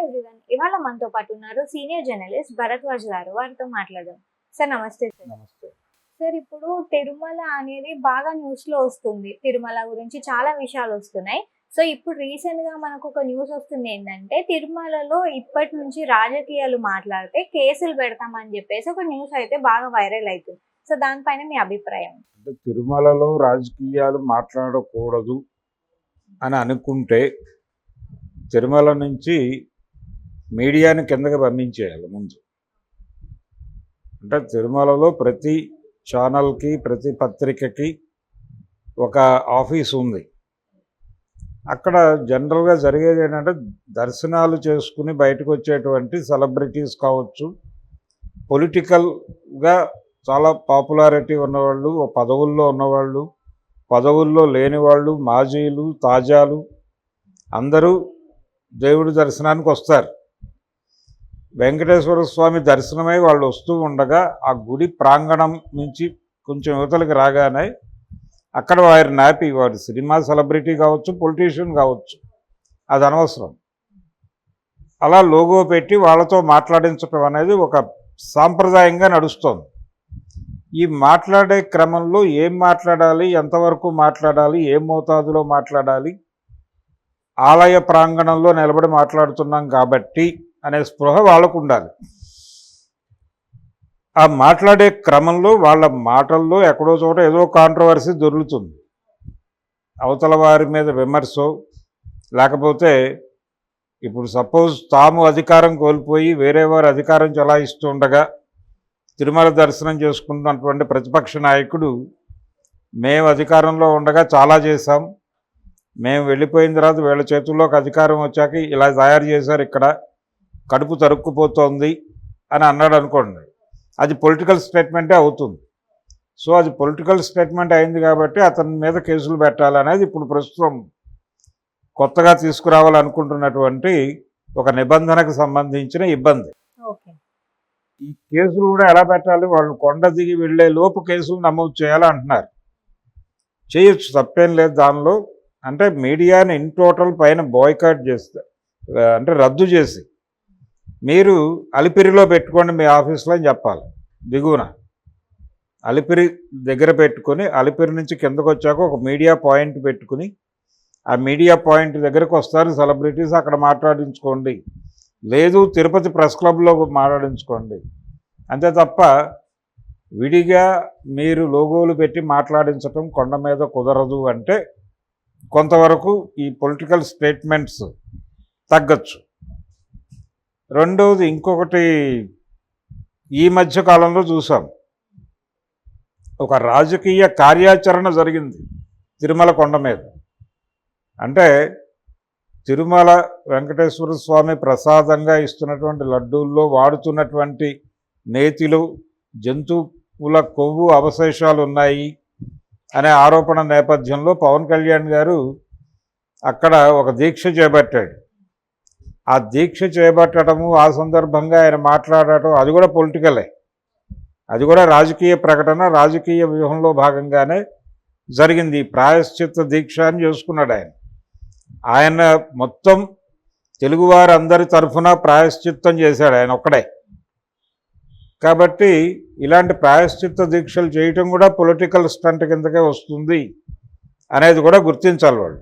Everyone. ఇవాళ మనతో పాటు ఉన్నారు సీనియర్ జర్నలిస్ట్ భరద్వాజ్ గారు. వారితో మాట్లాడదాం. సార్ నమస్తే సార్. నమస్తే. సార్ ఇప్పుడు తిరుమల అనేది బాగా న్యూస్‌లో వస్తుంది. తిరుమల గురించి చాలా విషయాలు వస్తున్నాయి. సో ఇప్పుడు రీసెంట్‌గా మనకు ఒక న్యూస్ వస్తుంది ఏంటంటే తిరుమలలో ఇప్పటి నుంచి రాజకీయాలు మాట్లాడితే కేసులు పెడతామని చెప్పేసి ఒక న్యూస్ అయితే బాగా వైరల్ అవుతుంది. సో దానిపైన మీ అభిప్రాయం? అంటే తిరుమలలో రాజకీయాలు మాట్లాడకూడదు అని అనుకుంటే తిరుమల నుంచి మీడియాని కిందకి పంపించేయాలి ముందు. అంటే తిరుమలలో ప్రతి ఛానల్కి ప్రతి పత్రికకి ఒక ఆఫీస్ ఉంది. అక్కడ జనరల్గా జరిగేది ఏంటంటే దర్శనాలు చేసుకుని బయటకు వచ్చేటువంటి సెలబ్రిటీస్ కావచ్చు, పొలిటికల్గా చాలా పాపులారిటీ ఉన్నవాళ్ళు, పదవుల్లో ఉన్నవాళ్ళు, పదవుల్లో లేని వాళ్ళు, మాజీలు, తాజాలు అందరూ దేవుడి దర్శనానికి వస్తారు. వెంకటేశ్వర స్వామి దర్శనమై వాళ్ళు వస్తూ ఉండగా ఆ గుడి ప్రాంగణం నుంచి కొంచెం యువతలకి రాగానే అక్కడ వారి నాపి, వారు సినిమా సెలబ్రిటీ కావచ్చు, పొలిటీషియన్ కావచ్చు, అది అనవసరం, అలా లోగో పెట్టి వాళ్ళతో మాట్లాడించడం అనేది ఒక సాంప్రదాయంగా నడుస్తోంది. ఈ మాట్లాడే క్రమంలో ఏం మాట్లాడాలి, ఎంతవరకు మాట్లాడాలి, ఏ మోతాదులో మాట్లాడాలి, ఆలయ ప్రాంగణంలో నిలబడి మాట్లాడుతున్నాం కాబట్టి అనే స్పృహ వాళ్ళకు ఉండాలి. ఆ మాట్లాడే క్రమంలో వాళ్ళ మాటల్లో ఎక్కడో చోట ఏదో కాంట్రవర్సీ దొరుకుతుంది. అవతల వారి మీద విమర్శో, లేకపోతే ఇప్పుడు సపోజ్ తాము అధికారం కోల్పోయి వేరే వారు అధికారం చలాయిస్తూ ఉండగా తిరుమల దర్శనం చేసుకున్నటువంటి ప్రతిపక్ష నాయకుడు, మేము అధికారంలో ఉండగా చాలా చేశాం, మేము వెళ్ళిపోయిన తర్వాత వీళ్ళ చేతుల్లోకి అధికారం వచ్చాక ఇలా తయారు చేశారు, ఇక్కడ కడుపు తరుక్కుపోతోంది అని అన్నాడు అనుకోండి, అది పొలిటికల్ స్టేట్మెంటే అవుతుంది. సో అది పొలిటికల్ స్టేట్మెంట్ అయింది కాబట్టి అతని మీద కేసులు పెట్టాలనేది ఇప్పుడు ప్రస్తుతం కొత్తగా తీసుకురావాలనుకుంటున్నటువంటి ఒక నిబంధనకు సంబంధించిన ఇబ్బంది. ఈ కేసులు కూడా ఎలా పెట్టాలి, వాళ్ళు కొండ దిగి వెళ్ళే లోపు కేసులు నమోదు చేయాలంటున్నారు. చేయొచ్చు, తప్పేం లేదు దానిలో. అంటే మీడియాని ఇన్ టోటల్ పైన బాయ్కాట్ చేస్తే, అంటే రద్దు చేసి మీరు అలిపిరిలో పెట్టుకోండి మీ ఆఫీస్లో అని చెప్పాలి. దిగువన అలిపిరి దగ్గర పెట్టుకొని అలిపిరి నుంచి కిందకు వచ్చాక ఒక మీడియా పాయింట్ పెట్టుకుని ఆ మీడియా పాయింట్ దగ్గరకు వస్తారు సెలబ్రిటీస్, అక్కడ మాట్లాడించుకోండి, లేదు తిరుపతి ప్రెస్ క్లబ్లో మాట్లాడించుకోండి. అంతే తప్ప విడిగా మీరు లోగోలు పెట్టి మాట్లాడించటం కొండ మీద కుదరదు. అంటే కొంతవరకు ఈ పొలిటికల్ స్టేట్మెంట్స్ తగ్గచ్చు. రెండవది ఇంకొకటి, ఈ మధ్య కాలంలో చూసాం, ఒక రాజకీయ కార్యాచరణ జరిగింది తిరుమల కొండ మీద. అంటే తిరుమల వెంకటేశ్వర స్వామి ప్రసాదంగా ఇస్తున్నటువంటి లడ్డూల్లో వాడుతున్నటువంటి నేతిలో జంతువుల కొవ్వు అవశేషాలు ఉన్నాయి అనే ఆరోపణ నేపథ్యంలో పవన్ కళ్యాణ్ గారు అక్కడ ఒక దీక్ష చేపట్టాడు. ఆ దీక్ష చేపట్టడము, ఆ సందర్భంగా ఆయన మాట్లాడటం, అది కూడా పొలిటికలే, అది కూడా రాజకీయ ప్రకటన, రాజకీయ వ్యూహంలో భాగంగానే జరిగింది. ప్రాయశ్చిత్త దీక్ష అని చేసుకున్నాడు ఆయన. ఆయన మొత్తం తెలుగువారందరి తరఫున ప్రాయశ్చిత్తం చేశాడు ఆయన ఒక్కడే. కాబట్టి ఇలాంటి ప్రాయశ్చిత్త దీక్షలు చేయటం కూడా పొలిటికల్ స్టంట్ కిందకే వస్తుంది అనేది కూడా గుర్తించాలి వాళ్ళు.